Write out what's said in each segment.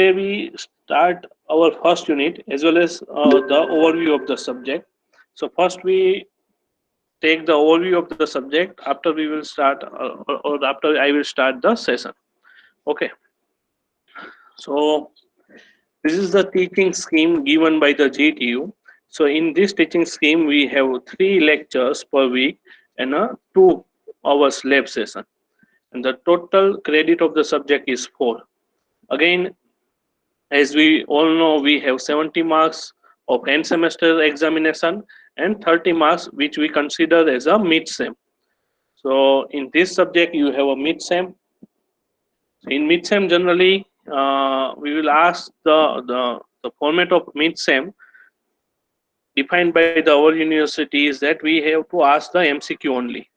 today we start our first unit as well as the overview of the subject. So first we take the overview of the subject. After we will start, or after I will start the session. Okay. So this is the teaching scheme given by the GTU. So in this teaching scheme, we have 3 lectures per week and a 2 hours lab session. And the total credit of the subject is 4. Again, as we all know, we have 70 marks of end semester examination and 30 marks which we consider as a mid sem. So in this subject, you have a mid sem. In mid sem, generally, we will ask the format of mid sem defined by our university is that we have to ask the MCQ only.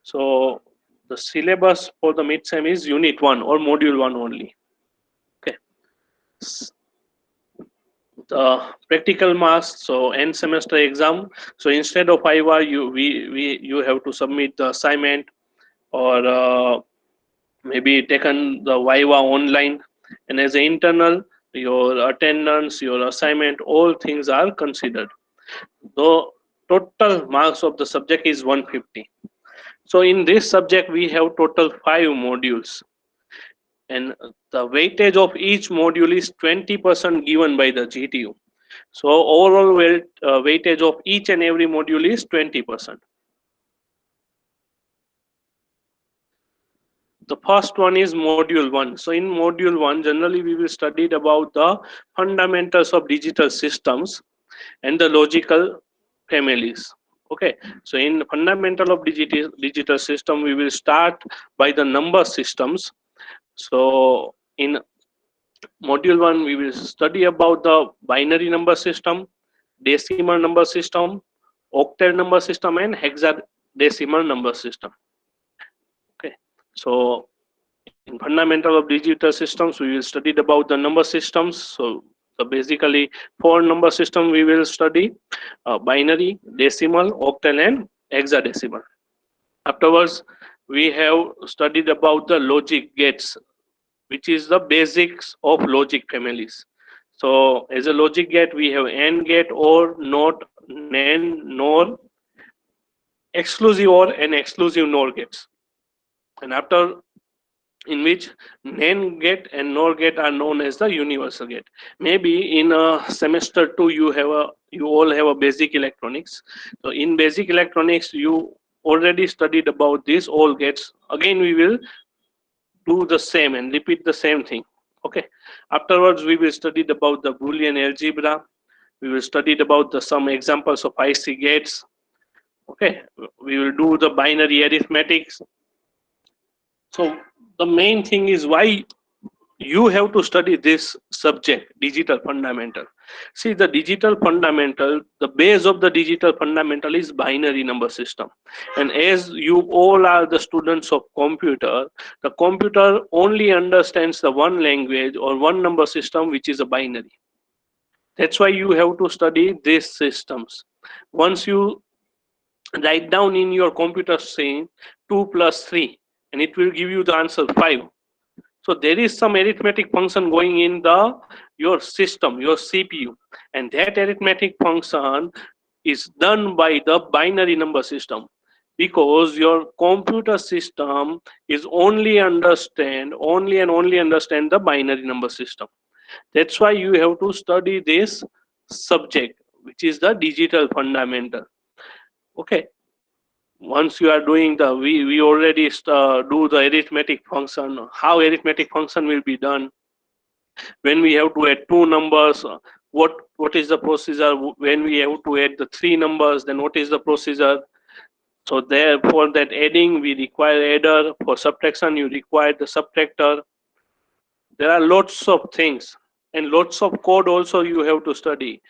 So the syllabus for the mid sem is Unit 1 or Module 1 only. Okay. The practical marks, so end semester exam. So instead of IVA, you have to submit the assignment or maybe taken the Viva online. And as an internal, your attendance, your assignment, all things are considered. The total marks of the subject is 150. So in this subject, we have total 5 modules, and the weightage of each module is 20% given by the GTU. So overall weightage of each and every module is 20%. The first one is module 1. So in module 1, generally we will study about the fundamentals of digital systems and the logical families. Okay, so in fundamental of digital system, we will start by the number systems. So in module 1, we will study about the binary number system, decimal number system, octal number system, and hexadecimal number system. Okay, so in fundamental of digital systems, we will study about the number systems. So basically 4 number system we will study: binary, decimal, octal, and hexadecimal. Afterwards, we have studied about the logic gates, which is the basics of logic families. So as a logic gate, we have AND gate, or not, NAND, NOR, exclusive or, and exclusive NOR gates. And after, in which NAND gate and NOR gate are known as the universal gate. Maybe in semester 2 you all have a basic electronics. So in basic electronics you already studied about these all gates. Again we will do the same and repeat the same thing. Okay. Afterwards we will study about the Boolean algebra. We will study about some examples of IC gates. Okay. We will do the binary arithmetics. So the main thing is why you have to study this subject, digital fundamental. See, the digital fundamental, the base of the digital fundamental is binary number system. And as you all are the students of computer, the computer only understands the one language or one number system, which is a binary. That's why you have to study these systems. Once you write down in your computer saying 2 plus 3, and it will give you the answer 5. So there is some arithmetic function going in your system, your CPU, and that arithmetic function is done by the binary number system, because your computer system is only and only understand the binary number system. That's why you have to study this subject, which is the digital fundamental. Okay. Once you are doing we already do the arithmetic function, how arithmetic function will be done when we have to add 2 numbers, what is the procedure when we have to add the 3 numbers, then what is the procedure. So there, for that adding we require adder, for subtraction you require the subtractor. There are lots of things and lots of code also you have to study.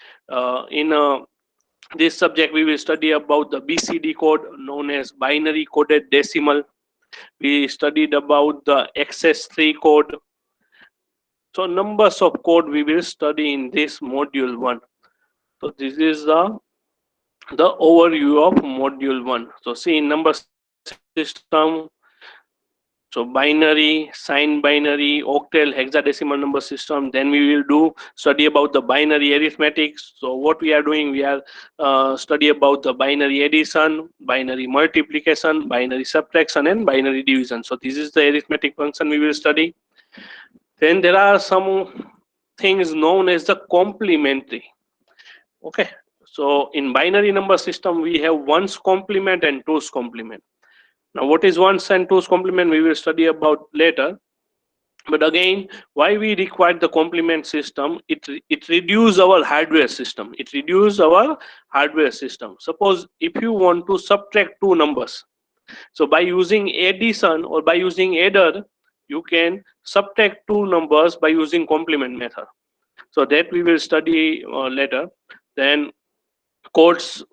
In this subject we will study about the BCD code, known as binary coded decimal. We studied about the XS3 code. So numbers of code we will study in this module 1. So this is the overview of module 1. So see, in number system, so So binary, sign binary, octal, hexadecimal number system. Then we will do study about the binary arithmetic. So what we are doing, we are study about the binary addition, binary multiplication, binary subtraction, and binary division. So this is the arithmetic function we will study. Then there are some things known as the complementary. Okay. So in binary number system, we have ones complement and twos complement. Now, what is ones and twos complement, we will study about later. But again, why we require the complement system? It reduce our hardware system. It reduce our hardware system. Suppose if you want to subtract two numbers, so by using addition or by using adder, you can subtract two numbers by using complement method. So that we will study later. Then codes,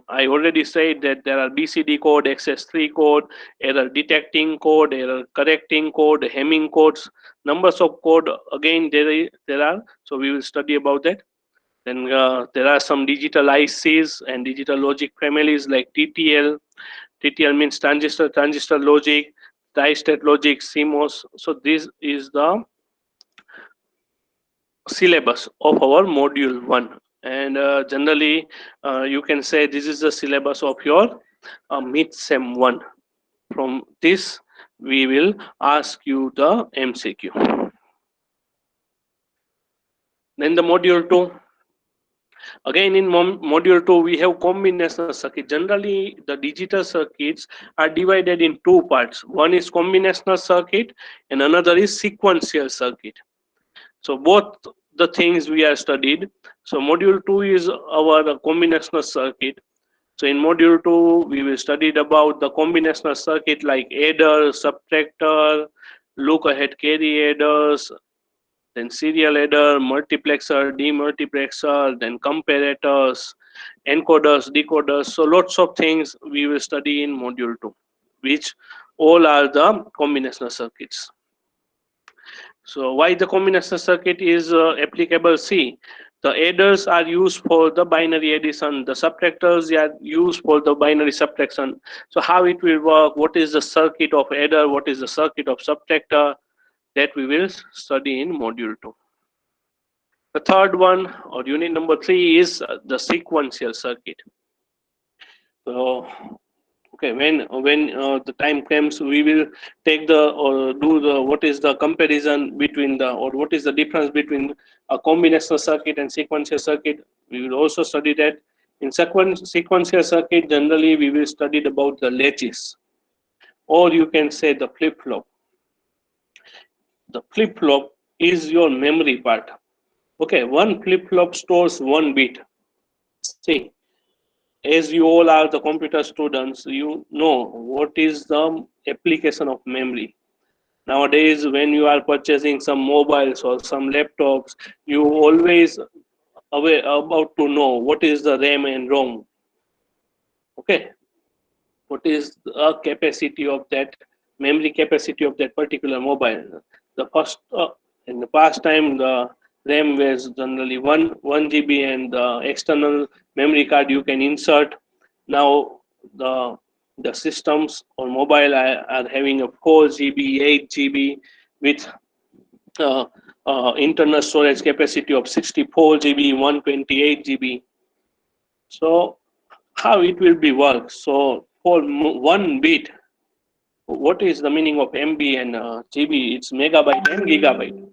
I already said that there are BCD code, XS3 code, error detecting code, error correcting code, hemming codes, numbers of code. Again, there are. So we will study about that. Then there are some digital ICs and digital logic families like TTL. TTL means transistor logic, tri-state logic, CMOS. So this is the syllabus of our module 1, and generally you can say this is the syllabus of your mid sem 1. From this we will ask you the MCQ. Then the module 2, again in module 2 we have combinational circuit. Generally the digital circuits are divided in two parts. One is combinational circuit and another is sequential circuit. So both the things we are studied. So module 2 is our combinational circuit. So in module 2 we will studied about the combinational circuit like adder, subtractor, look ahead carry adders, then serial adder, multiplexer, demultiplexer, then comparators, encoders, decoders. So lots of things we will study in module 2, which all are the combinational circuits. So why the combinational circuit is applicable? See, the adders are used for the binary addition, the subtractors are used for the binary subtraction. So how it will work, what is the circuit of adder, what is the circuit of subtractor, that we will study in module 2. The third one, or unit number 3, is the sequential circuit. So okay, when the time comes, we will take the or do the what is the comparison between the, or what is the difference between a combinational circuit and sequential circuit. We will also study that. In sequential circuit, generally we will study about the latches, or you can say the flip flop. The flip flop is your memory part. Okay, one flip flop stores one bit. See, as you all are the computer students, you know what is the application of memory. Nowadays when you are purchasing some mobiles or some laptops, you always aware about to know what is the RAM and ROM. Okay, what is the capacity of that, memory capacity of that particular mobile. The first in the past time, the RAM was generally 1 GB, and the external memory card you can insert. Now the systems or mobile are having a 4 GB, 8 GB with uh, internal storage capacity of 64 GB, 128 GB. So how it will be work? So for 1 bit, what is the meaning of MB and GB? It's megabyte and gigabyte.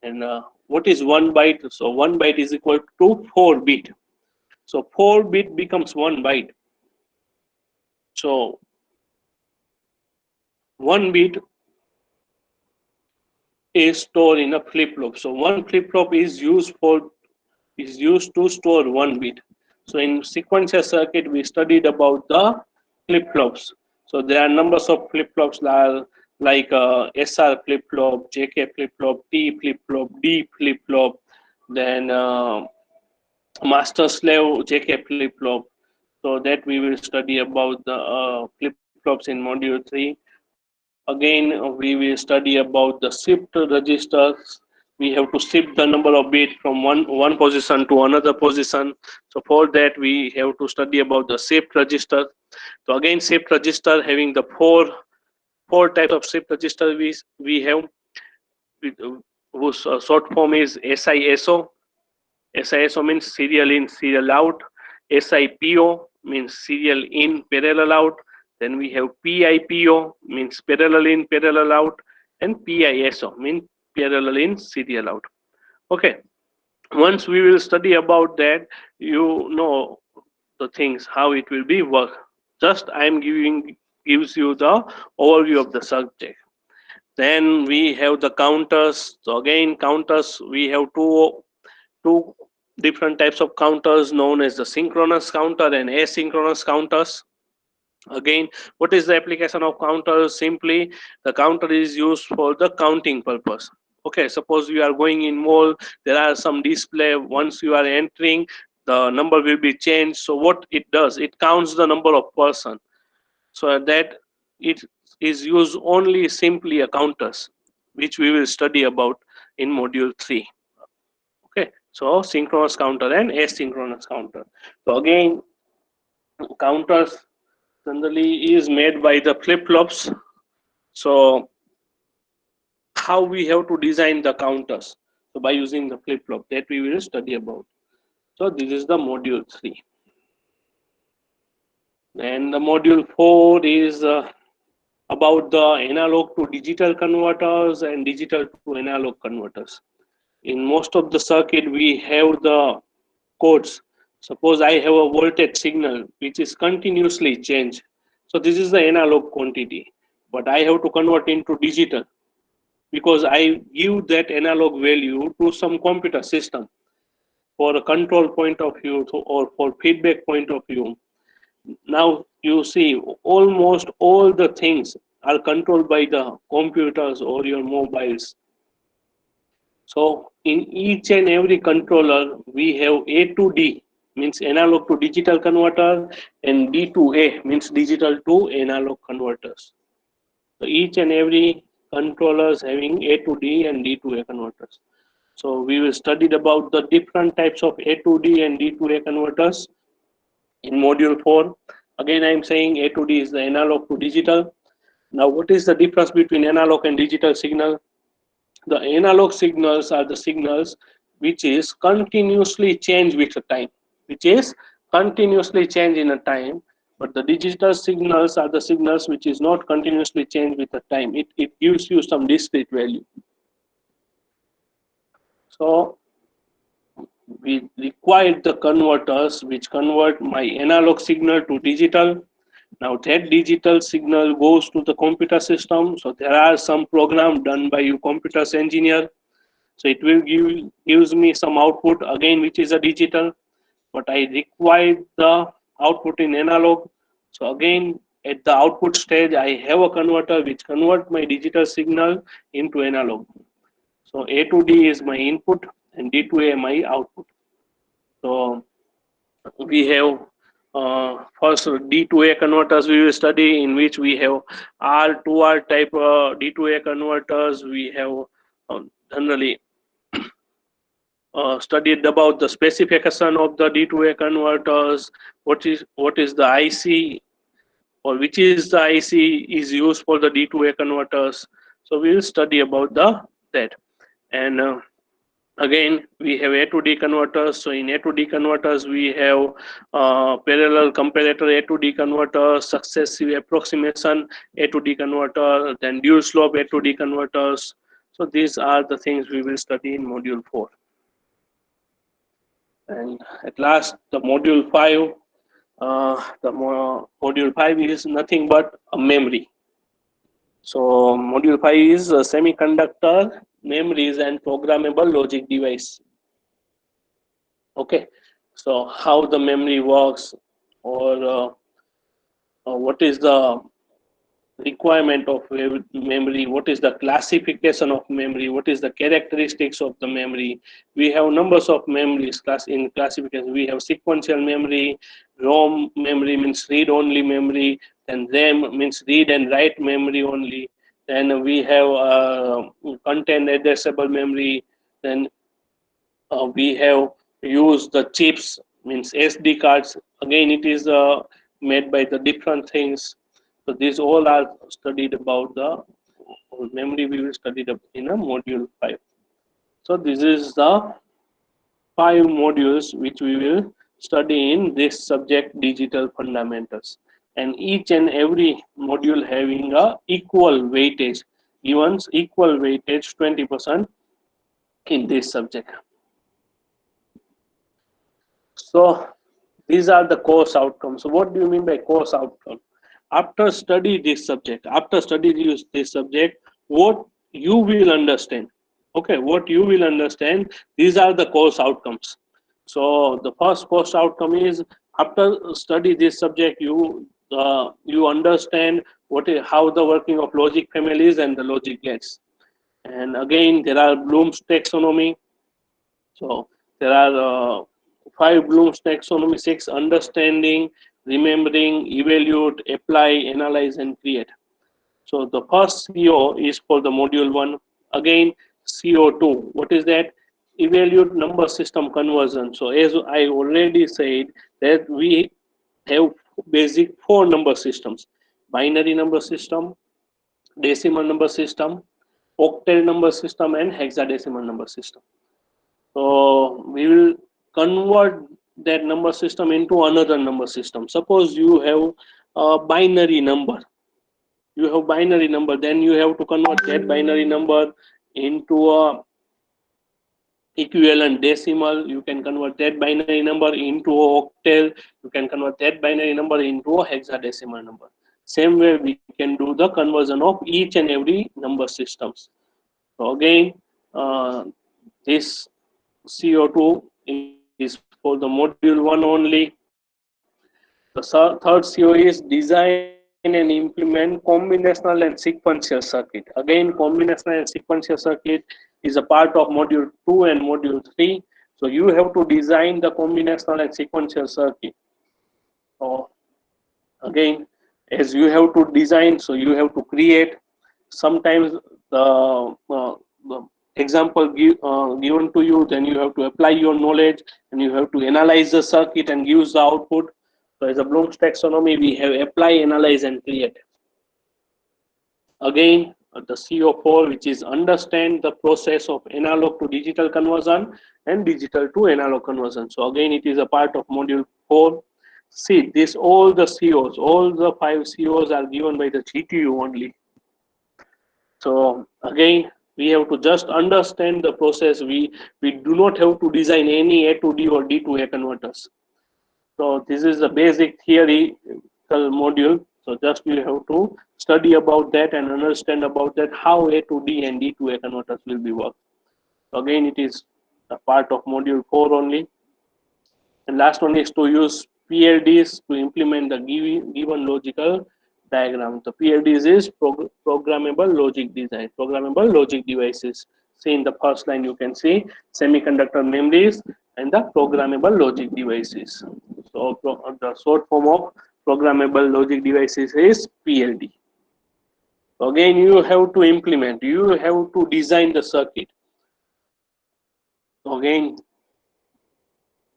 And what is 1 byte? So 1 byte is equal to 4 bit. So 4 bit becomes 1 byte. So 1 bit is stored in a flip flop. So one flip flop is used to store 1 bit. So in sequential circuit, we studied about the flip flops. So there are numbers of flip flops like SR flip flop, JK flip flop, T flip flop, D flip flop, then master slave JK flip flop. So that we will study about the flip flops in module 3. Again, we will study about the shift registers. We have to shift the number of bits from one position to another position. So for that we have to study about the shift register. So again, shift register having the four four types of shift register we have, whose short form is SISO. SISO means serial in, serial out. SIPO means serial in, parallel out. Then we have PIPO means parallel in, parallel out, and PISO means parallel in, serial out. Okay. Once we will study about that, you know the things how it will be work. Just I am giving gives you the overview of the subject. Then we have the counters. So again, counters we have two different types of counters known as the synchronous counter and asynchronous counters. Again, what is the application of counter? Simply, the counter is used for the counting purpose. Okay, suppose you are going in mall, there are some display. Once you are entering, the number will be changed. So what it does, it counts the number of person. So that it is used only simply a counters, which we will study about in module 3. Okay, so synchronous counter and asynchronous counter. So again, counters generally is made by the flip-flops. So how we have to design the counters? So by using the flip-flop, that we will study about. So this is the module 3. And the module 4 is about the analog to digital converters and digital to analog converters. In most of the circuit, we have the codes. Suppose I have a voltage signal which is continuously changed. So this is the analog quantity, but I have to convert into digital because I give that analog value to some computer system for a control point of view or for feedback point of view. Now you see almost all the things are controlled by the computers or your mobiles. So in each and every controller, we have A to D means analog to digital converter and D to A means digital to analog converters. So each and every controllers having A to D and D to A converters. So we will studied about the different types of A to D and D to A converters in module 4. Again, I am saying A to D is the analog to digital. Now, what is the difference between analog and digital signal? The analog signals are the signals which is continuously change with the time, which is continuously change in a time. But the digital signals are the signals which is not continuously change with the time. It gives you some discrete value. So we require the converters which convert my analog signal to digital. Now that digital signal goes to the computer system. So there are some program done by you computers engineer. So it will gives me some output again which is a digital, but I require the output in analog. So again at the output stage I have a converter which convert my digital signal into analog. So A to D is my input and D to A my output. So we have first D to A converters we will study, in which we have R to R type D to A converters. We have generally studied about the specification of the D to A converters, what is the IC or which is the IC is used for the D to A converters. So we will study about the that. And again we have A to D converters. So in A to D converters we have parallel comparator A to D converter, successive approximation A to D converter, then dual slope A to D converters. So these are the things we will study in module 4. And at last, the module 5. Module 5 is nothing but a memory. So module 5 is a semiconductor memories and programmable logic device. Okay, so how the memory works, or what is the requirement of memory, what is the classification of memory, what is the characteristics of the memory. We have numbers of memories in classification. We have sequential memory, rom memory means read only memory, and ram means read and write memory only. Then we have content addressable memory. Then we have used the chips means SD cards. Again it is made by the different things. So these all are studied about the memory. We will study in a module 5. So this is the 5 modules which we will study in this subject, digital fundamentals, and each and every module having a equal weightage, given equal weightage 20% in this subject. So these are the course outcomes. So what do you mean by course outcome? After study this subject, what you will understand. Okay, what you will understand, these are the course outcomes. So the first course outcome is, after study this subject, you understand how the working of logic families and the logic gates. And again, there are Bloom's taxonomy. So there are 5 Bloom's taxonomy: 6, understanding, remembering, evaluate, apply, analyze, and create. So the first CO is for the module 1. Again, CO2. What is that? Evaluate number system conversion. So as I already said, that we have basic 4 number systems: binary number system, decimal number system, octal number system, and hexadecimal number system. So we will convert that number system into another number system. Suppose you have a binary number. Then you have to convert that binary number into a equivalent decimal. You can convert that binary number into a octal. You can convert that binary number into a hexadecimal number. Same way we can do the conversion of each and every number systems. So again, this CO2 is for the module 1 only. The third CO is design and implement combinational and sequential circuit. Again, combinational and sequential circuit is a part of module 2 and module 3. So you have to design the combinational and sequential circuit. So again, as you have to design, so you have to create. Sometimes the example given to you, then you have to apply your knowledge and you have to analyze the circuit and use the output. So as a Bloom's taxonomy, we have apply, analyze, and create. Again, the CO4, which is understand the process of analog to digital conversion and digital to analog conversion. So again, it is a part of module 4. See, this all the COs, all the 5 COs are given by the GTU only. So again, we have to just understand the process. We do not have to design any A to D or D to A converters. So this is the basic theoretical module. So just you have to study about that and understand about that, how A to D and D to A converters will be worked. So again, it is a part of module 4 only. And last one is to use PLDs to implement the given logical diagram. The PLDs is programmable logic design, programmable logic devices. See, in the first line you can see semiconductor memories and the programmable logic devices. So the short form of programmable logic devices is PLD. So again, you have to implement, you have to design the circuit. Again,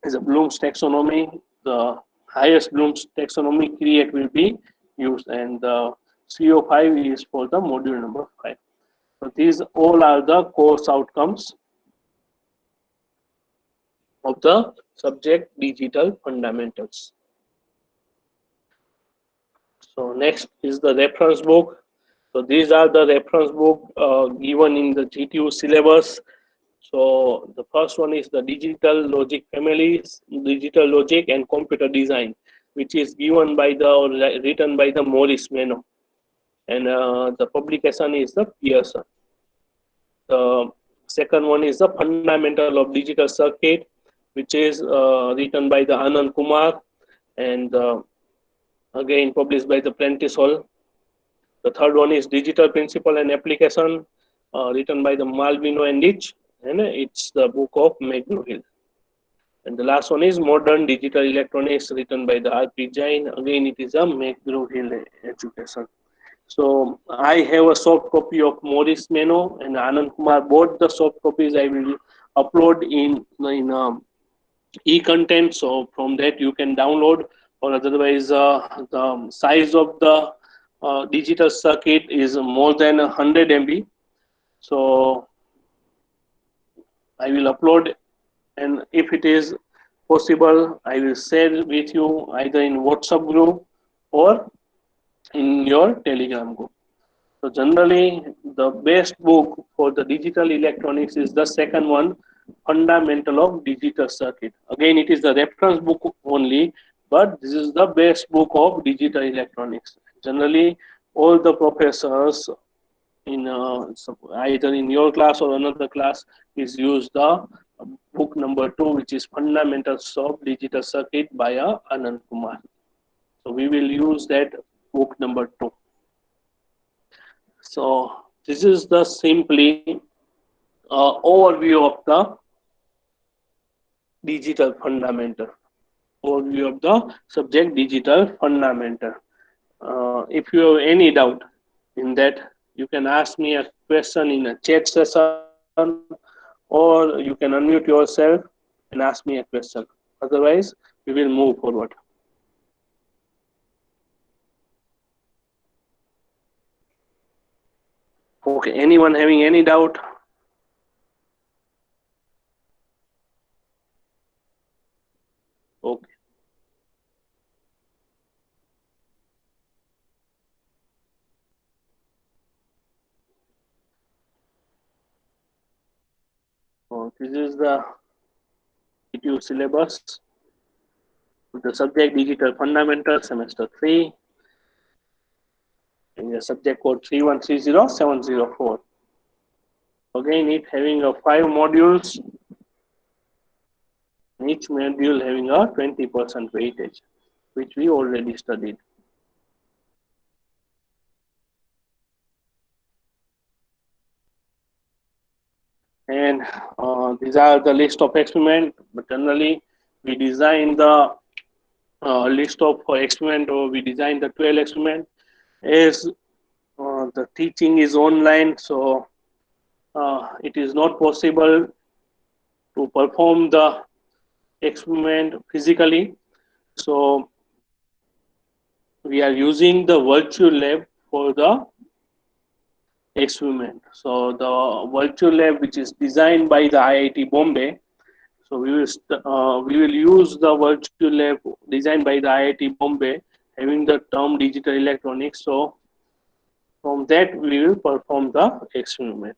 as a Bloom's taxonomy, the highest Bloom's taxonomy create will be used, and the CO5 is for the module number 5. So these all are the course outcomes of the subject digital fundamentals. So next is the reference book. So these are the reference book given in the GTU syllabus. So the first one is the digital logic families, digital logic and computer design, which is given by the or written by the Morris Meno, and the publication is the Pearson. The second one is the fundamental of digital circuit, which is written by the Anand Kumar, and again published by the Prentice Hall. The third one is digital principle and application, written by the Malvino and Rich, and it's the book of McGraw-Hill. And the last one is modern digital electronics, written by the R.P. Jain. Again, it is a McGraw-Hill education. So I have a soft copy of Morris Meno and Anand Kumar. Both the soft copies I will upload in e-content. So from that you can download, or otherwise the size of the digital circuit is more than 100 MB. So I will upload, and if it is possible, I will share with you either in WhatsApp group or in your Telegram group. So generally, the best book for the digital electronics is the second one, Fundamental of Digital Circuit. Again, it is the reference book only, but this is the best book of digital electronics. Generally, all the professors in either in your class or another class is use the book number 2, which is Fundamentals of Digital Circuit by Anand Kumar. So we will use that book number 2. So this is the simply overview of the digital fundamental. Overview of the subject digital fundamental. If you have any doubt in that, you can ask me a question in a chat session, or you can unmute yourself and ask me a question. Otherwise, we will move forward. Okay, anyone having any doubt? Okay. So this is the ETU syllabus with the subject digital fundamental semester 3 in the subject code 3130704. Again, it having a 5 modules, each module having a 20% weightage, which we already studied. And these are the list of experiment, but generally we design the list of experiment, or we design the 12 experiment as the teaching is online, so it is not possible to perform the experiment physically. So we are using the virtual lab for the experiment. So the virtual lab, which is designed by the IIT Bombay, so we will use the virtual lab designed by the IIT Bombay, having the term digital electronics. So from that we will perform the experiment.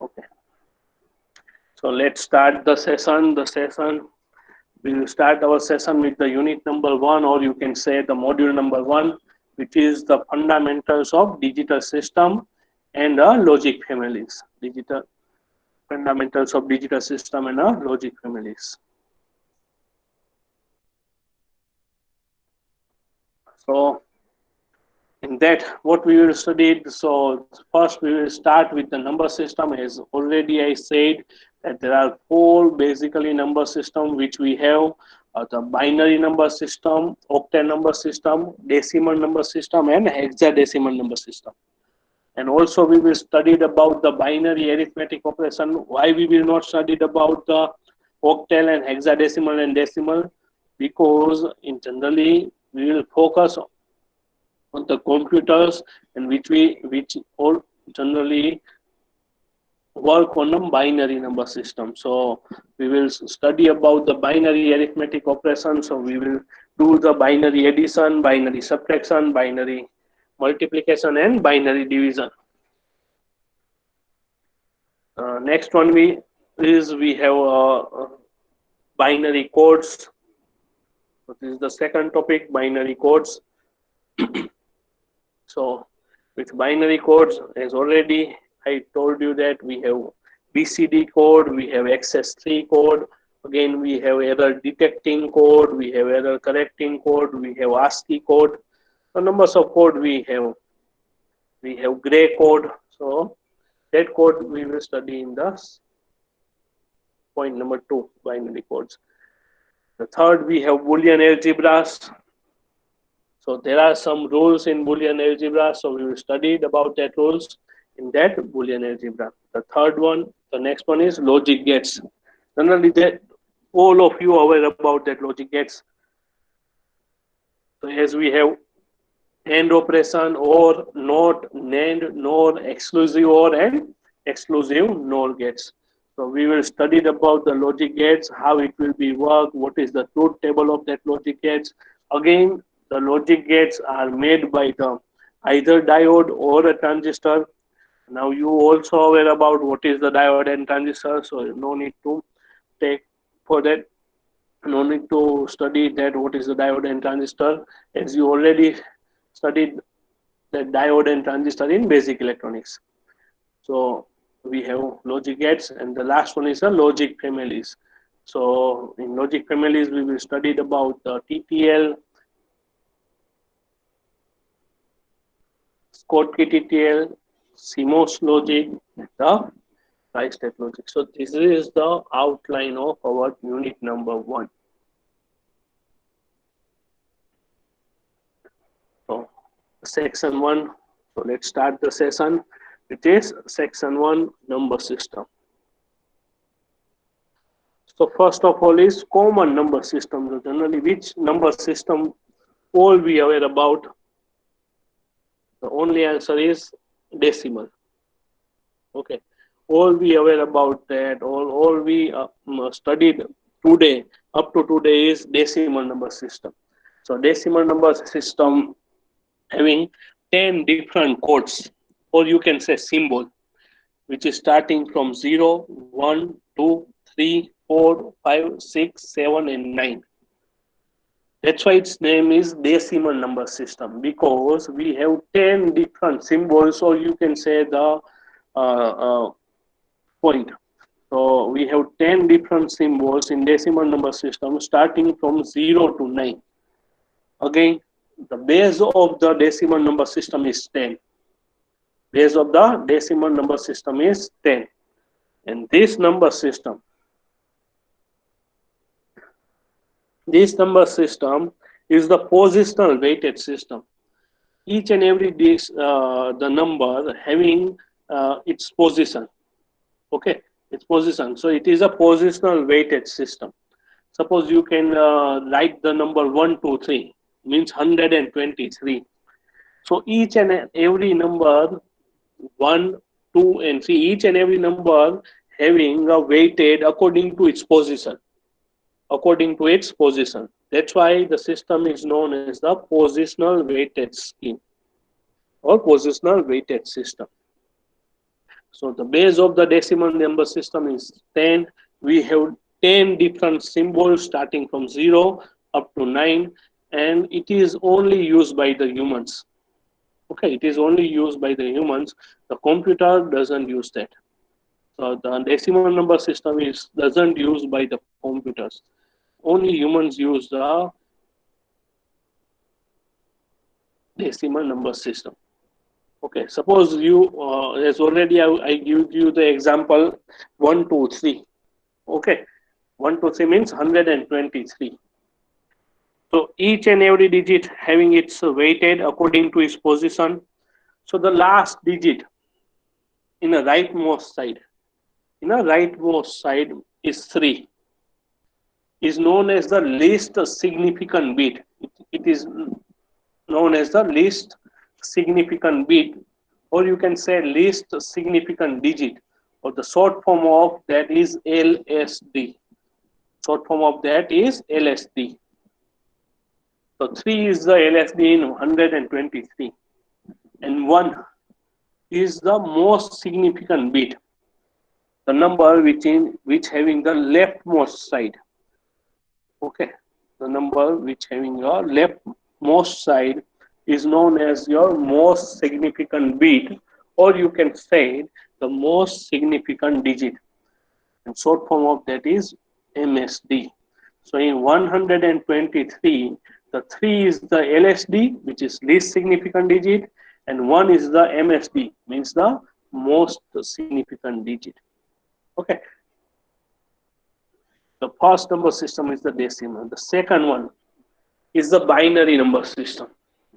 Okay. So let's start the session. We will start our session with the unit number 1, or you can say the module number 1, which is the fundamentals of digital system and logic families. Digital fundamentals of digital system and logic families. So in that, what we will study, so first we will start with the number system. As already I said, that there are 4 basically number system which we have: the binary number system, octal number system, decimal number system, and hexadecimal number system. And also we will study about the binary arithmetic operation. Why we will not study about the octal and hexadecimal and decimal? Because in generally we will focus on the computers, and which all generally work on a binary number system. So we will study about the binary arithmetic operation. So we will do the binary addition, binary subtraction, binary multiplication, and binary division. Next one we have binary codes. So this is the second topic, binary codes. So with binary codes, as already I told you, that we have BCD code, we have XS3 code, again we have error detecting code, we have error correcting code, we have ASCII code. So numbers of code we have gray code. So that code we will study in the point number 2, binary codes. The third, we have Boolean algebras. So there are some rules in Boolean algebra. So we will study about that rules in that Boolean algebra. The third one, the next one is logic gates. Generally, that all of you are aware about that logic gates. So as we have AND operation, or, not, NAND, NOR, exclusive OR, and exclusive NOR gates. So we will study about the logic gates, how it will be work, what is the truth table of that logic gates. Again, the logic gates are made by the either diode or a transistor. Now you also aware about what is the diode and transistor, so no need to take for that. No need to study that what is the diode and transistor, as you already studied the diode and transistor in basic electronics. So we have logic gates, and the last one is the logic families. So in logic families, we will study about the TTL, Schottky TTL, CMOS logic, the tri-state logic. So this is the outline of our unit number 1. So section 1. So let's start the session, which is section 1, number system. So first of all is common number system. So generally, which number system all we aware about? The only answer is decimal. Okay, all we aware about that, all we studied today, up to today, is decimal number system. So decimal number system having 10 different codes, or you can say symbol, which is starting from 0, 1, 2, 3, 4, 5, 6, 7, and 9. That's why its name is decimal number system, because we have 10 different symbols, or you can say the point. So we have 10 different symbols in decimal number system starting from 0 to 9. Again, the base of the decimal number system is 10. Base of the decimal number system is 10. And this number system is the positional weighted system. Each and every the number having its position. Okay, its position. So it is a positional weighted system. Suppose you can write the number 1, 2, 3, means 123. So each and every number 1, 2, and 3, each and every number having a weighted according to its position. According to its position. That's why the system is known as the positional weighted scheme or positional weighted system. So the base of the decimal number system is 10. We have 10 different symbols starting from 0 up to 9, and it is only used by the humans. Okay, it is only used by the humans. The computer doesn't use that. So the decimal number system is doesn't use by the computers. Only humans use the decimal number system. Okay, suppose you, as already I give you the example 1, 2, 3. Okay, 1, 2, 3 means 123. So each and every digit having its weighted according to its position. So the last digit in a rightmost side is 3. Is known as the least significant bit. It is known as the least significant bit, or you can say least significant digit, or the short form of that is LSD. Short form of that is LSD. So 3 is the LSD in 123, and 1 is the most significant bit, the number which having the leftmost side. Okay, the number which having a leftmost side is known as your most significant bit, or you can say the most significant digit, and short form of that is MSD. So in 123, the 3 is the LSD, which is least significant digit, and 1 is the MSD, means the most significant digit. Okay, the first number system is the decimal. The second one is the binary number system.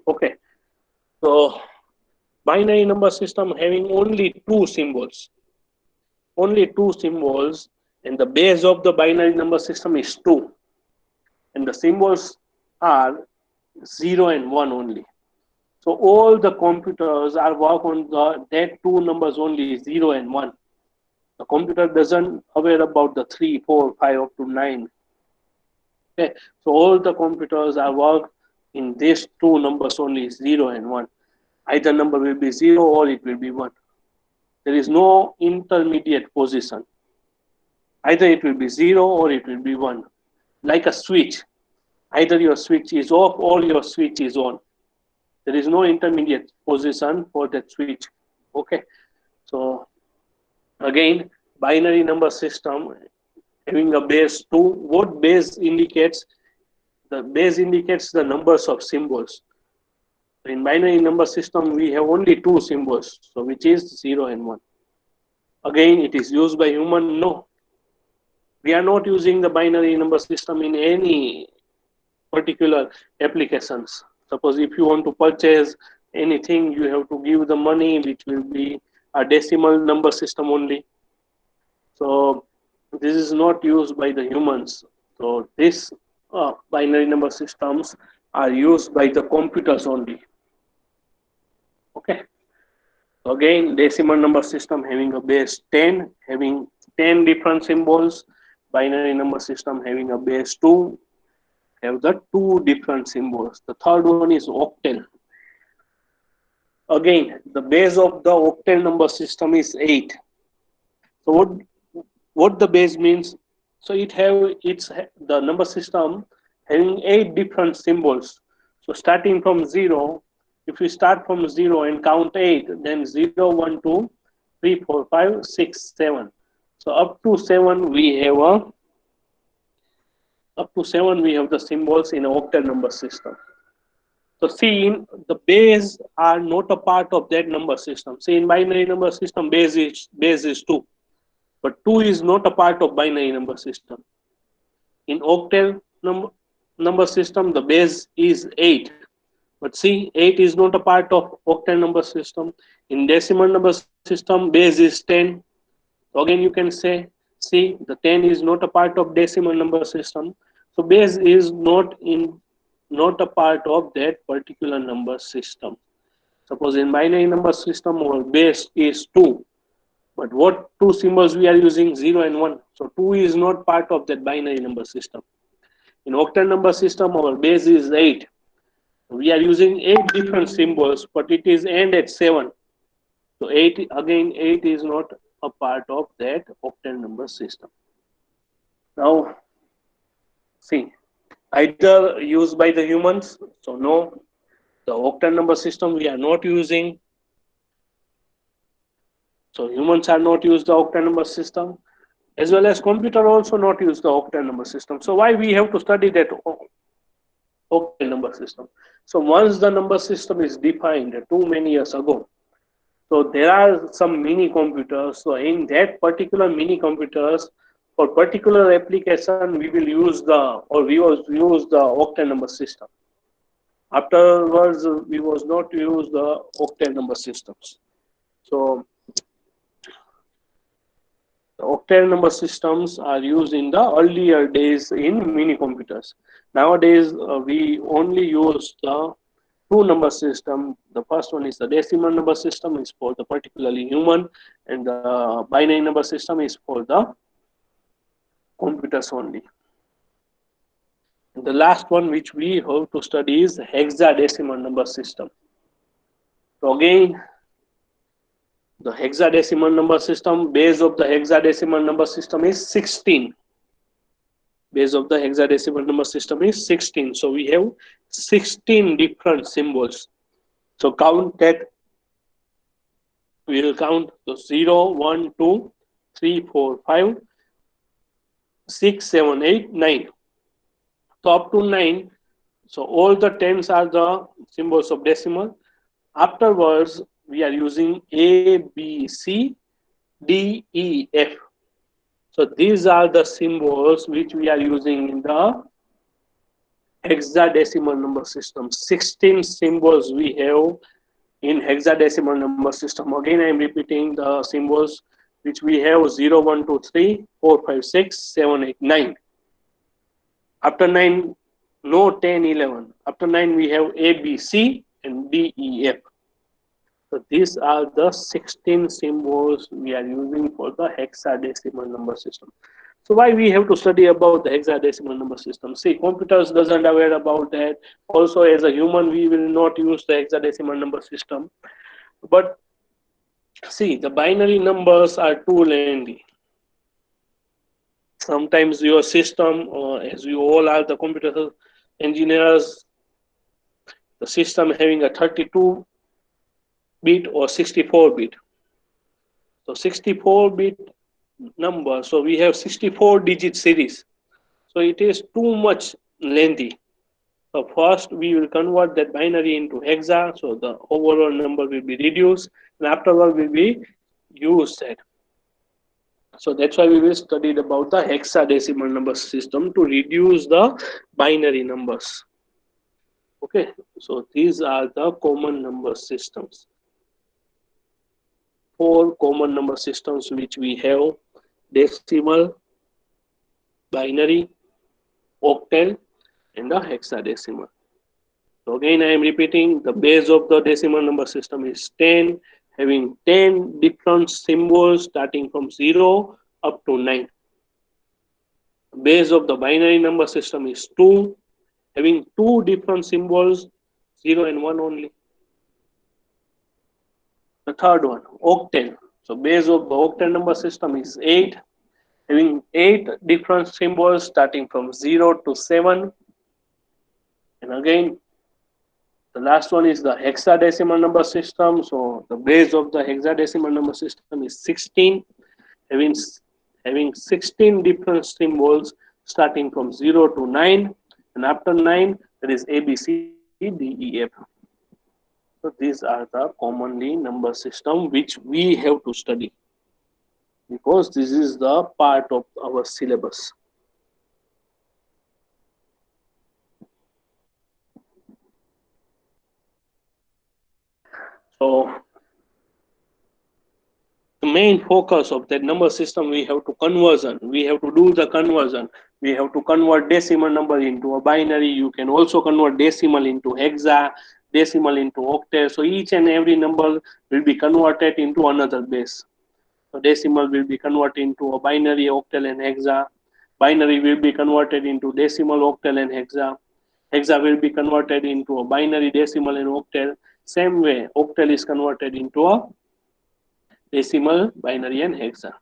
Okay, so binary number system having only two symbols, and the base of the binary number system is 2, and the symbols are 0 and 1 only. So all the computers are work on that two numbers only, 0 and 1. The computer doesn't aware about the 3, 4, 5 up to 9. Okay, so all the computers are work in these two numbers only, 0 and 1. Either number will be 0 or it will be 1. There is no intermediate position. Either it will be 0 or it will be 1. Like a switch. Either your switch is off or your switch is on. There is no intermediate position for that switch. Okay. So again, binary number system having a base 2. What base indicates? The base indicates the numbers of symbols. In binary number system, we have only two symbols, so which is 0 and 1. Again, it is used by human? No. We are not using the binary number system in any particular applications. Suppose if you want to purchase anything, you have to give the money, which will be a decimal number system only. So this is not used by the humans. So this binary number systems are used by the computers only. Okay. So again, decimal number system having a base 10, having 10 different symbols. Binary number system having a base 2, have the two different symbols. The third one is octal. Again, the base of the octal number system is 8. So what the base means? So it's the number system having 8 different symbols. So starting from 0, if we start from 0 and count 8, then 0, 1, 2, 3, 4, 5, 6, 7. So up to 7 we have the symbols in an octal number system. So see, the base are not a part of that number system. See, in binary number system, base is 2, but 2 is not a part of binary number system. In octal number system, the base is 8, but see, 8 is not a part of octal number system. In decimal number system, base is 10. So again, you can say, see, the 10 is not a part of decimal number system. So base is not a part of that particular number system. Suppose in binary number system, our base is 2, but what two symbols we are using? 0 and 1. So 2 is not part of that binary number system. In octal number system, our base is 8. We are using 8 different symbols, but it is end at 7. So 8 is not a part of that octal number system. Now, see, either used by the humans, so no, the octal number system we are not using. So humans are not use the octal number system, as well as computer also not use the octal number system. So why we have to study that octal number system? So once the number system is defined too many years ago, so there are some mini computers. So in that particular mini computers, for particular application, we will use we will use the octal number system. Afterwards, we was not use the octal number systems. So the octal number systems are used in the earlier days in mini computers. Nowadays, we only use the two number system. The first one is the decimal number system, is for the particularly human, and the binary number system is for the computers only. And the last one which we have to study is hexadecimal number system. So again, the hexadecimal number system, base of the hexadecimal number system is 16. Base of the hexadecimal number system is 16. So we have 16 different symbols. So count that. We will count so 0, 1, 2, 3, 4, 5, 6, 7, 8, 9. So up to 9. So all the 10s are the symbols of decimal. Afterwards, we are using A, B, C, D, E, F. So these are the symbols which we are using in the hexadecimal number system. 16 symbols we have in hexadecimal number system. Again, I am repeating the symbols which we have: 0, 1, 2, 3, 4, 5, 6, 7, 8, 9. After 9, no 10, 11. After 9, we have A, B, C, and D, E, F. So these are the 16 symbols we are using for the hexadecimal number system. So why we have to study about the hexadecimal number system? See, computers doesn't aware about that. Also, as a human, we will not use the hexadecimal number system. But see, the binary numbers are too lengthy. Sometimes your system, as we all are the computer engineers, the system having a 32 bit or 64 bit. So 64 bit number, so we have 64 digit series. So it is too much lengthy. So first we will convert that binary into hexa, so the overall number will be reduced, and afterward will be used that. So that's why we will study about the hexadecimal number system to reduce the binary numbers. Okay, so these are the common number systems. Four common number systems which we have: decimal, binary, octal, and the hexadecimal. So again, I am repeating, the base of the decimal number system is 10, having 10 different symbols starting from 0 up to 9. The base of the binary number system is 2, having two different symbols, 0 and 1 only. The third one, octal. So base of the octal number system is 8, having 8 different symbols starting from 0 to 7. And again, the last one is the hexadecimal number system. So the base of the hexadecimal number system is 16, having having 16 different symbols starting from 0 to 9, and after 9 there is A, B, C, D, E, F. So these are the commonly number system which we have to study, because this is the part of our syllabus. So the main focus of that number system, we have to conversion, we have to do the conversion, we have to convert decimal number into a binary. You can also convert decimal into hexa, decimal into octal. So each and every number will be converted into another base. So decimal will be converted into a binary, octal, and hexa. Binary will be converted into decimal, octal, and hexa. Hexa will be converted into a binary, decimal, and octal. Same way, octal is converted into a decimal, binary, and hexa.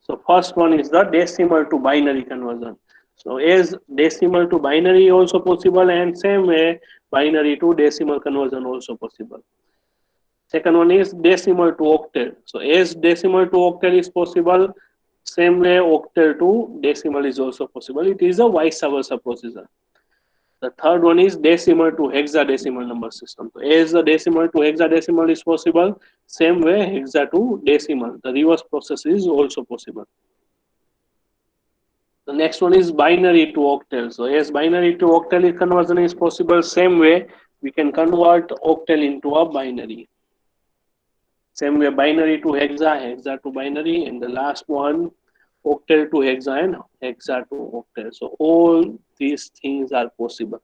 So first one is the decimal to binary conversion. So as decimal to binary also possible, and same way binary to decimal conversion also possible. Second one is decimal to octal. So as decimal to octal is possible, same way octal to decimal is also possible. It is a vice versa procedure. The third one is decimal to hexadecimal number system. So as the decimal to hexadecimal is possible, same way hexa to decimal. The reverse process is also possible. The next one is binary to octal. So as binary to octal conversion is possible, same way we can convert octal into a binary. Same way binary to hexa, hexa to binary, and the last one octal to hexa and hexa to octal. So all these things are possible.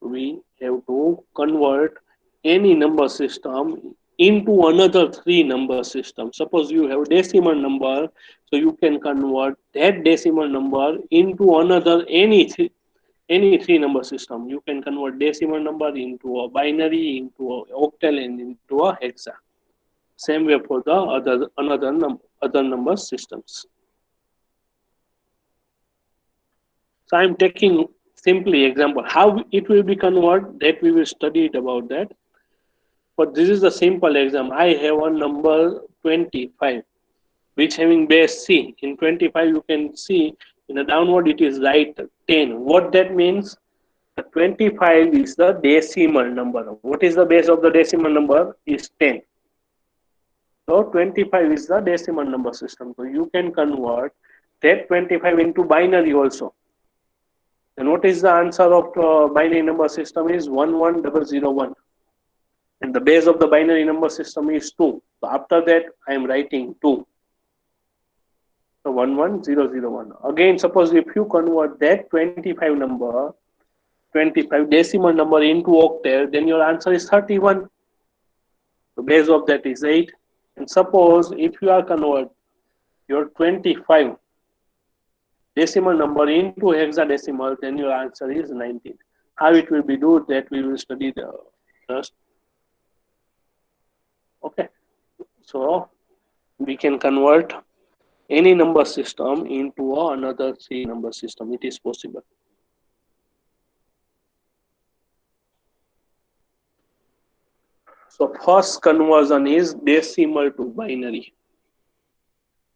We have to convert any number system into another three number system. Suppose you have decimal number, so you can convert that decimal number into another any three number system. You can convert decimal number into a binary, into a octal, and into a hexa. Same way for the other number systems. So I'm taking simply example how it will be converted, that we will study it about that. But this is a simple example. I have a number 25, which having base C. In 25, you can see in the downward it is right 10. What that means? The 25 is the decimal number. What is the base of the decimal number? Is 10. So 25 is the decimal number system. So you can convert that 25 into binary also. And what is the answer of binary number system is 11001. and the base of the binary number system is 2. So after that, I am writing 2. So 11001. Again, suppose if you convert that 25 number, 25 decimal number into octal, then your answer is 31. The base of that is 8. And suppose if you are convert your 25 decimal number into hexadecimal, then your answer is 19. How it will be do that we will study the first. Okay, so we can convert any number system into another 3 number system. It is possible. So first conversion is decimal to binary.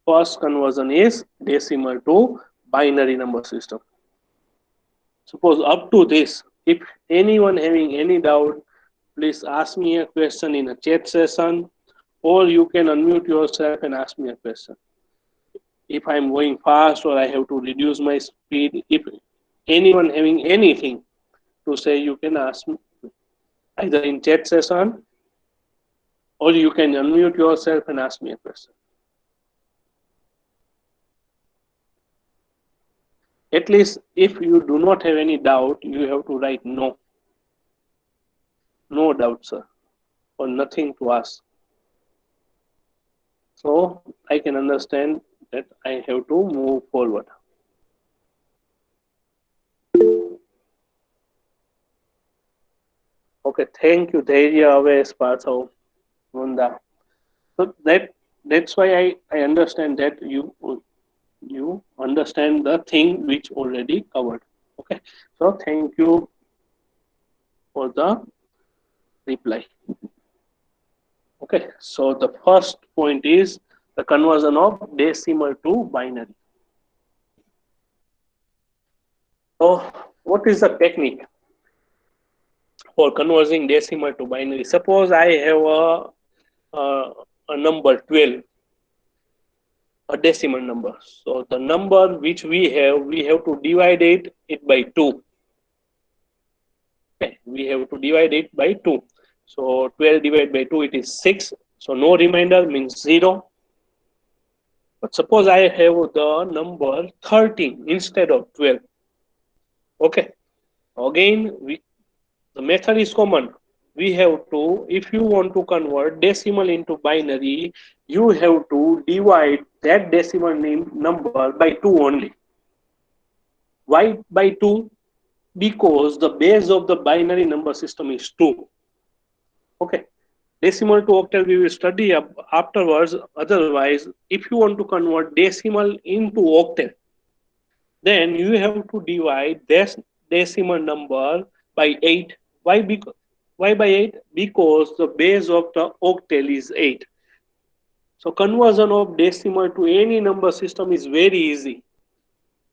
First conversion is decimal to binary number system. Suppose up to this, if anyone having any doubt, please ask me a question in a chat session, or you can unmute yourself and ask me a question. If I'm going fast or I have to reduce my speed, if anyone having anything to say, you can ask me either in chat session or you can unmute yourself and ask me a question. At least if you do not have any doubt, you have to write no. No doubt, sir, or nothing to ask. So I can understand that I have to move forward. Okay, thank you, Dhairya, Aves, Parthav, Munda. So that's why I understand that you understand the thing which already covered. Okay, so thank you for the reply. Okay, so the first point is the conversion of decimal to binary. So what is the technique for converting decimal to binary? Suppose I have a number 12, a decimal number. So the number which we have to divide it by 2. Okay, we have to divide it by 2. So 12 divided by 2, it is 6. So no remainder means 0. But suppose I have the number 13 instead of 12. Okay, again the method is common. We have to, if you want to convert decimal into binary, you have to divide that decimal number by 2 only. Why by 2? Because the base of the binary number system is 2. Okay, decimal to octal we will study afterwards. Otherwise, if you want to convert decimal into octal, then you have to divide this decimal number by 8. Why? Why by 8? Because the base of the octal is 8. So conversion of decimal to any number system is very easy.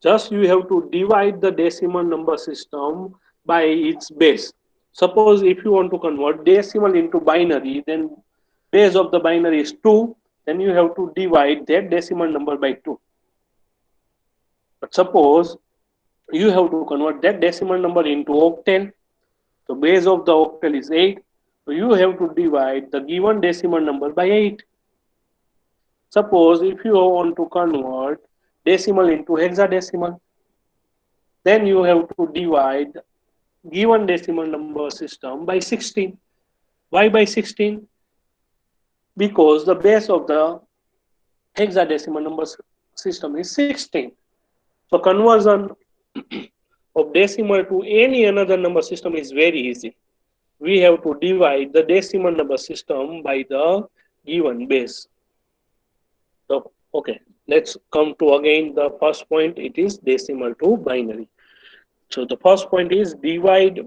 Just you have to divide the decimal number system by its base. Suppose if you want to convert decimal into binary, then base of the binary is 2, then you have to divide that decimal number by 2. But suppose you have to convert that decimal number into octal, so base of the octal is 8, so you have to divide the given decimal number by 8. Suppose if you want to convert decimal into hexadecimal, then you have to divide given decimal number system by 16. Why by 16? Because the base of the hexadecimal number system is 16. So conversion of decimal to any another number system is very easy. We have to divide the decimal number system by the given base. So okay, let's come to again the first point. It is decimal to binary. So the first point is divide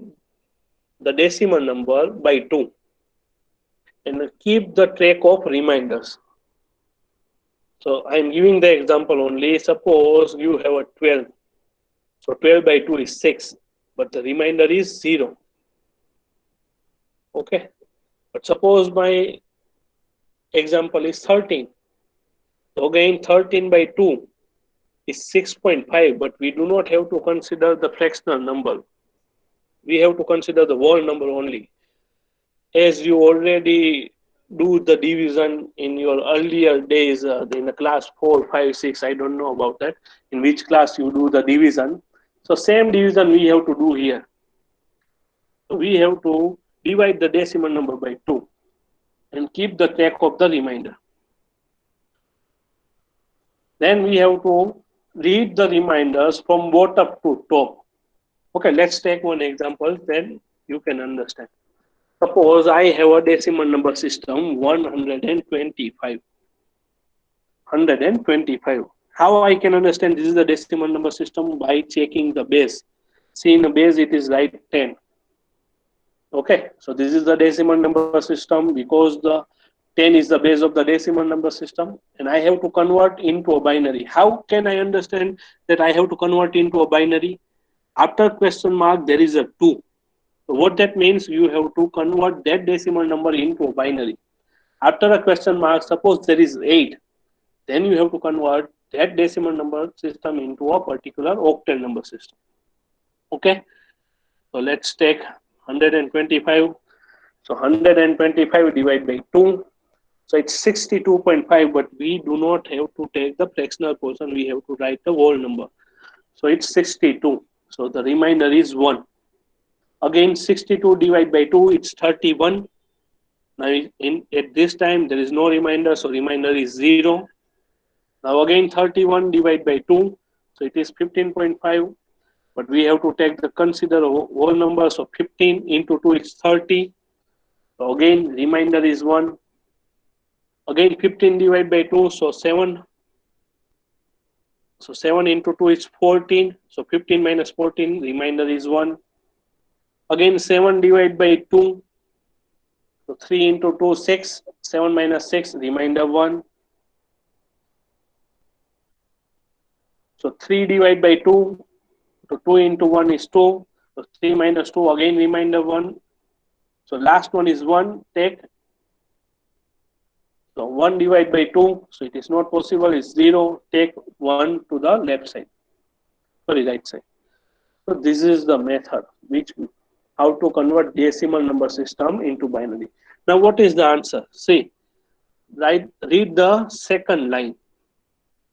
the decimal number by 2 and keep the track of reminders. So I am giving the example only. Suppose you have a 12. So 12 by 2 is 6, but the remainder is 0. Okay. But suppose my example is 13. So again 13 by 2 is 6.5, but we do not have to consider the fractional number. We have to consider the whole number only. as you already do the division in your earlier days in the class 4, 5, 6, I don't know about that, in which class you do the division. So same division we have to do here. So we have to divide the decimal number by 2 and keep the track of the remainder. Then we have to read the reminders from bottom to top. Okay, let's take one example, then you can understand. Suppose I have a decimal number system 125. 125. How I can understand this is the decimal number system? By checking the base. See, in the base it is right 10. Okay, so this is the decimal number system because the 10 is the base of the decimal number system, and I have to convert into a binary. How can I understand that I have to convert into a binary? After question mark, there is a 2. So what that means, you have to convert that decimal number into a binary. After a question mark, suppose there is 8, then you have to convert that decimal number system into a particular octal number system. Okay, so let's take 125. So 125 divided by 2. So it's 62.5, but we do not have to take the fractional portion. We have to write the whole number. So it's 62. So the remainder is 1. Again, 62 divided by 2, it's 31. Now at this time, there is no remainder, so remainder is 0. Now again 31 divided by 2, so it is 15.5, but we have to take the consider whole number, so 15 into 2 is 30. So again remainder is 1. Again 15 divided by 2, so 7. So 7 into 2 is 14. So 15 minus 14, remainder is 1. Again 7 divided by 2. So 3 into 2, 6. 7 minus 6, remainder 1. So 3 divided by 2. So 2 into 1 is 2. So 3 minus 2, again remainder 1. So last one is 1. Take. So 1 divided by 2. So it is not possible. It's 0. Take 1 to the left side. Sorry, right side. So this is the method which how to convert decimal number system into binary. Now what is the answer? See, read the second line.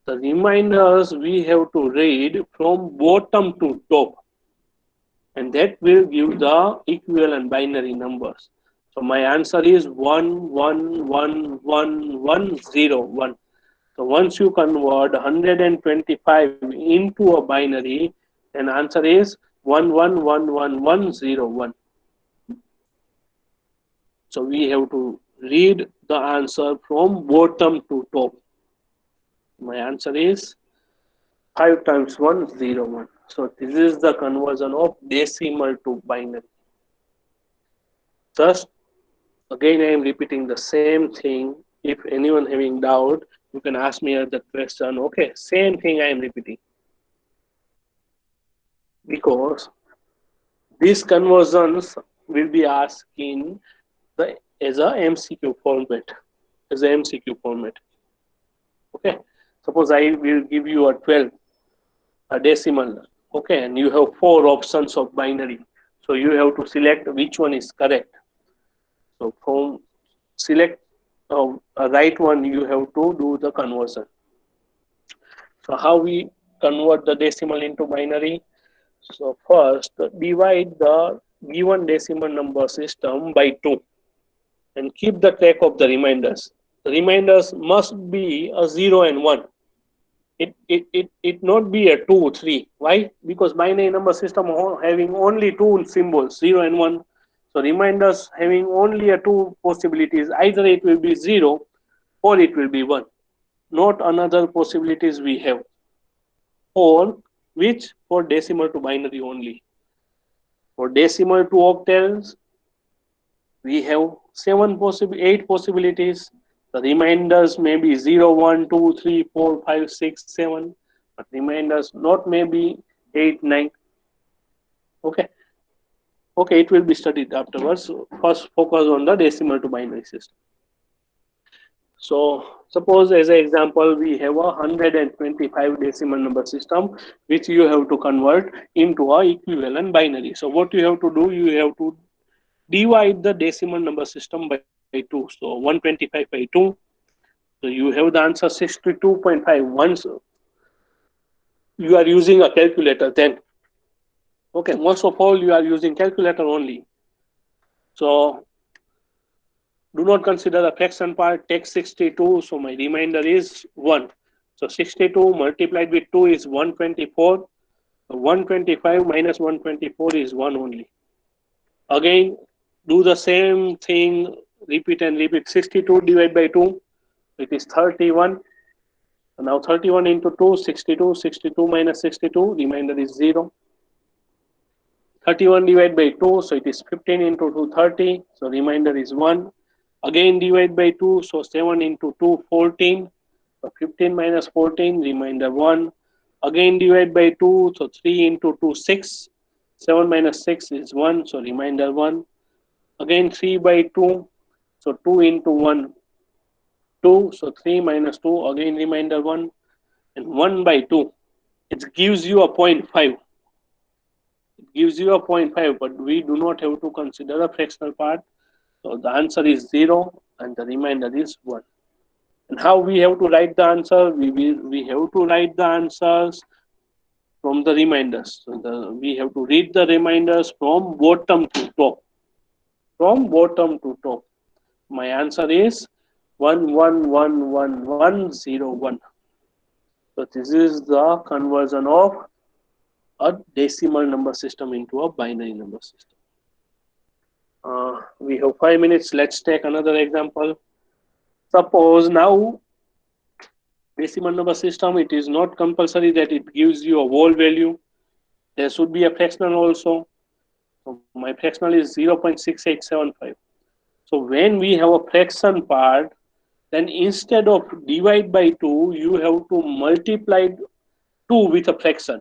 The reminders we have to read from bottom to top, and that will give the equivalent binary numbers. So my answer is 1111101. So once you convert 125 into a binary, then answer is 1111101. So we have to read the answer from bottom to top. My answer is 5 times 1, 0, 1. So this is the conversion of decimal to binary. Just again, I am repeating the same thing. If anyone having doubt, you can ask me the question. Okay, same thing I am repeating. Because these conversions will be asked in the as a MCQ format. As a MCQ format. Okay. Suppose I will give you a 12, a decimal. Okay, and you have 4 options of binary. So you have to select which one is correct. So from select a right one, you have to do the conversion. So how we convert the decimal into binary? So first, divide the given decimal number system by 2 and keep the track of the reminders. The reminders must be a 0 and 1. It not be a 2, 3. Why? Because binary number system having only 2 symbols, 0 and 1. So reminders having only a 2 possibilities. Either it will be 0 or it will be 1. Not another possibilities we have. Or which for decimal to binary only. For decimal to octals, we have 8 possibilities. The reminders may be 0, 1, 2, 3, 4, 5, 6, 7. But reminders not maybe 8, 9. Okay. Okay, it will be studied afterwards. So first focus on the decimal to binary system. So suppose as an example, we have a 125 decimal number system, which you have to convert into a equivalent binary. So what you have to do, you have to divide the decimal number system by 2. So 125 by 2. So you have the answer 62.5. Once you are using a calculator, then okay, most of all you are using calculator only. So do not consider the fraction part. Take 62. So my remainder is 1. So 62 multiplied with 2 is 124. 125 minus 124 is 1 only. Again, do the same thing, repeat and repeat. 62 divided by 2, it is 31. So now 31 into 2, 62. 62 minus 62, remainder is 0. 31 divided by 2, so it is 15 into 2, 30. So remainder is 1. Again divide by 2, so 7 into 2, 14. So 15 minus 14, remainder 1. Again divide by 2, so 3 into 2, 6. 7 minus 6 is 1, so remainder 1. Again 3 by 2, so 2 into 1, 2. So 3 minus 2, again remainder 1. And 1 by 2, it gives you a 0.5. It gives you a 0.5, but we do not have to consider a fractional part. So the answer is 0 and the remainder is 1. And how we have to write the answer? We have to write the answers from the reminders. So we have to read the reminders from bottom to top. From bottom to top. My answer is 111101. So this is the conversion of a decimal number system into a binary number system. We have 5 minutes. Let's take another example. Suppose now decimal number system, it is not compulsory that it gives you a whole value. There should be a fractional also. So my fractional is 0.6875. So when we have a fraction part, then instead of divide by 2, you have to multiply 2 with a fraction.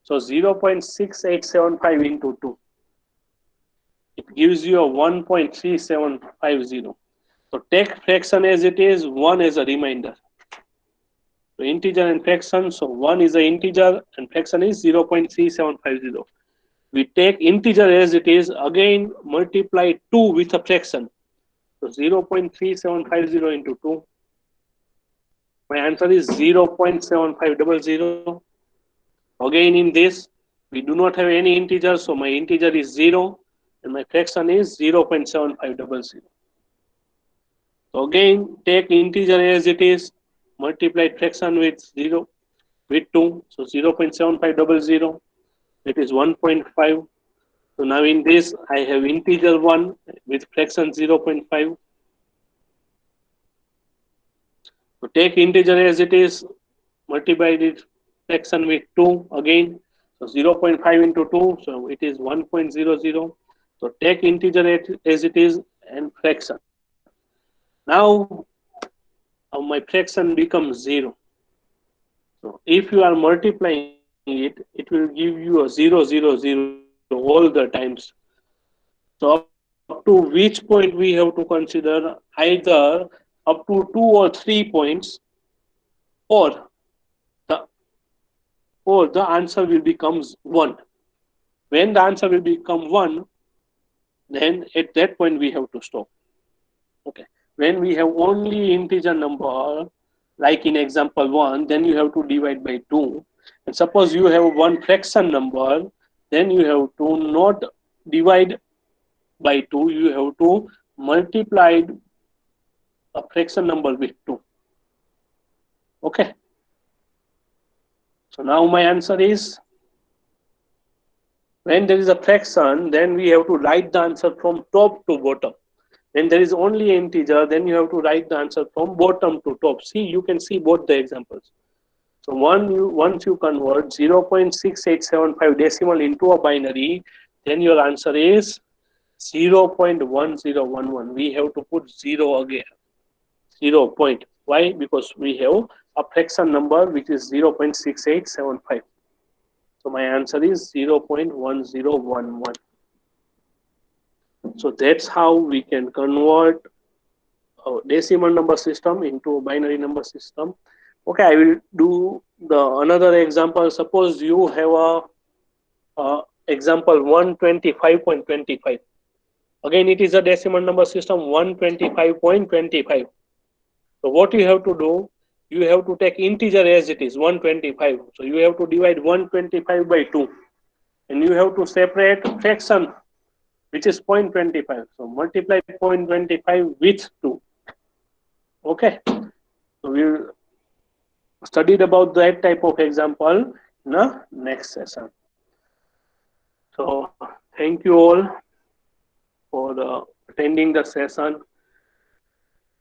So 0.6875 into 2. It gives you a 1.3750. So take fraction as it is, 1 as a remainder. So integer and fraction, so 1 is an integer and fraction is 0.3750. We take integer as it is, again multiply 2 with a fraction. So 0.3750 into 2. My answer is 0.7500. Again in this, we do not have any integer, so my integer is 0 and my fraction is 0.7500. So again, take integer as it is, multiply fraction with 0 with 2, so 0.7500, it is 1.5. So now in this, I have integer 1 with fraction 0.5. So take integer as it is, multiply it fraction with 2 again. So 0.5 into 2, so it is 1.00. So take integer as it is and fraction. Now my fraction becomes 0. So if you are multiplying it, it will give you a 000 all the times. So up to which point we have to consider either up to 2 or 3 points, or the the answer will become 1. When the answer will become 1, then at that point we have to stop. Okay. When we have only integer number, like in example 1, then you have to divide by 2. And suppose you have one fraction number, then you have to not divide by 2, you have to multiply a fraction number with 2. Okay. So now my answer is, when there is a fraction, then we have to write the answer from top to bottom. When there is only integer, then you have to write the answer from bottom to top. See, you can see both the examples. So once you convert 0.6875 decimal into a binary, then your answer is 0.1011. We have to put 0 again. 0 point. Why? Because we have a fraction number which is 0.6875. So my answer is 0.1011. So that's how we can convert a decimal number system into a binary number system. Okay, I will do the another example. Suppose you have a example 125.25. Again, it is a decimal number system 125.25. So what you have to do, you have to take integer as it is 125. So you have to divide 125 by 2, and you have to separate fraction which is 0.25. So multiply 0.25 with 2. Okay. So we'll studied about that type of example in the next session. So thank you all for attending the session.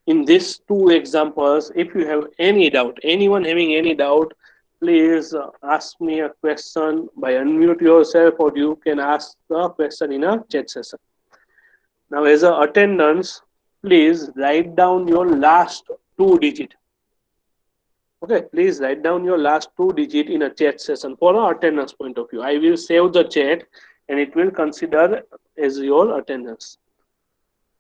In these two examples, if you have any doubt, anyone having any doubt, please ask me a question by unmute yourself, or you can ask the question in a chat session. Now, as a attendance, please write down your last two digit. Okay, please write down your last two digit in a chat session for an attendance point of view. I will save the chat and it will consider as your attendance.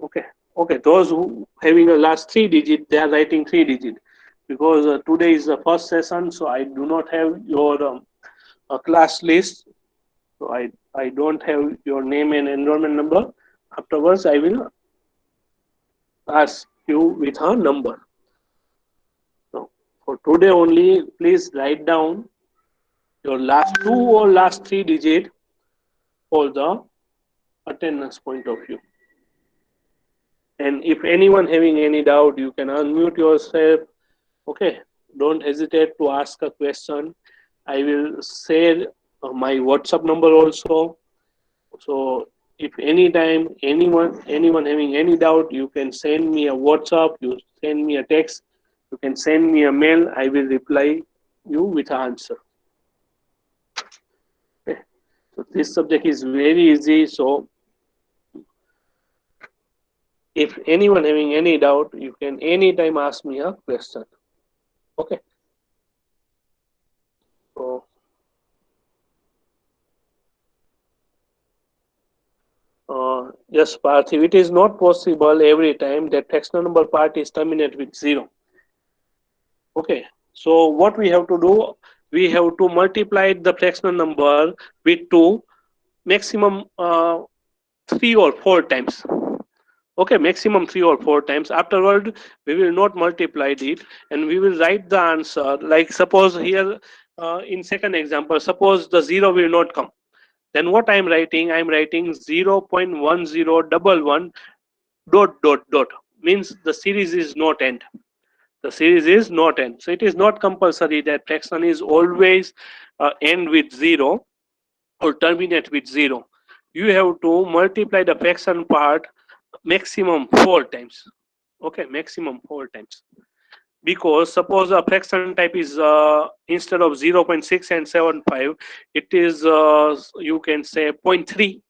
Okay, okay. Those who having a last three digit, they are writing three digit, because today is the first session, so I do not have your class list. So I don't have your name and enrollment number. Afterwards, I will ask you with a number. So for today only, please write down your last two or last three digit for the attendance point of view. And if anyone having any doubt, you can unmute yourself. Okay, don't hesitate to ask a question. I will share my WhatsApp number also. So if anytime anyone having any doubt, you can send me a WhatsApp, you send me a text, you can send me a mail. I will reply you with an answer. Okay. So this subject is very easy. So if anyone having any doubt, you can anytime ask me a question. Okay. So yes, Parthiv, it is not possible every time that fractional number part is terminate with 0. Okay. So what we have to do, we have to multiply the fractional number with 2, maximum 3 or 4 times. Okay, maximum 3 or 4 times. Afterward, we will not multiply it, and we will write the answer. Like suppose here in second example, suppose the 0 will not come. Then what I am writing? I am writing 0.1011 dot dot dot, means the series is not end. The series is not end. So it is not compulsory that fraction is always end with 0 or terminate with 0. You have to multiply the fraction part maximum 4 times. Okay, maximum 4 times. Because suppose a fraction type is instead of 0.6 and 75, it is you can say zero point 0.3.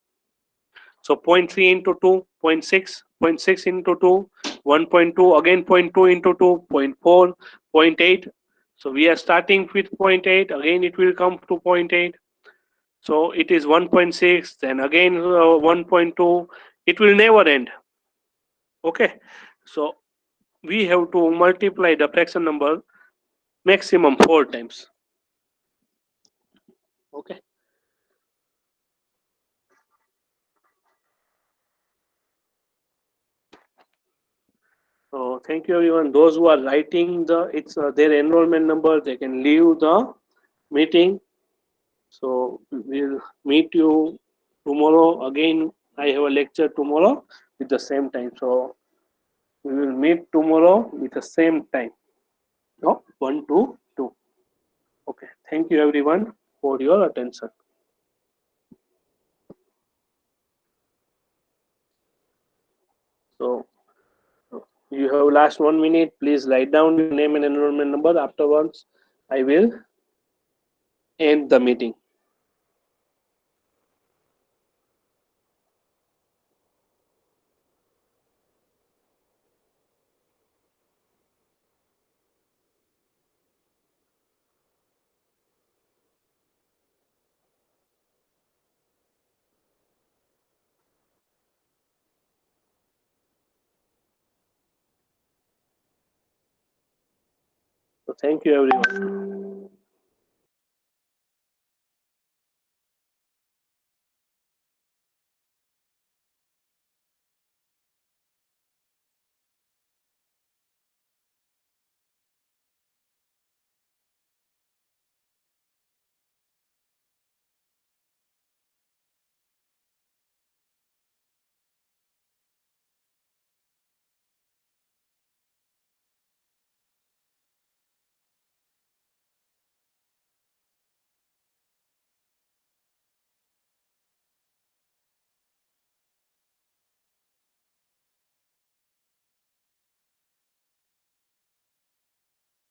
So zero point 0.3 into 2, zero point 0.6, zero point 0.6 into 2, 1.2, again zero point 0.2 into 2, 0.4, 0.8. So we are starting with 0.8, again it will come to 0.8. So it is 1.6, then again 1.2. It will never end. Okay. So we have to multiply the fraction number maximum 4 times. Okay. So thank you everyone. Those who are writing their enrollment number, they can leave the meeting. So we'll meet you tomorrow. Again, I have a lecture tomorrow with the same time. So we will meet tomorrow with the same time. No, 1 to 2. Okay. Thank you everyone for your attention. So you have last 1 minute. Please write down your name and enrollment number. Afterwards, I will end the meeting. So thank you everyone.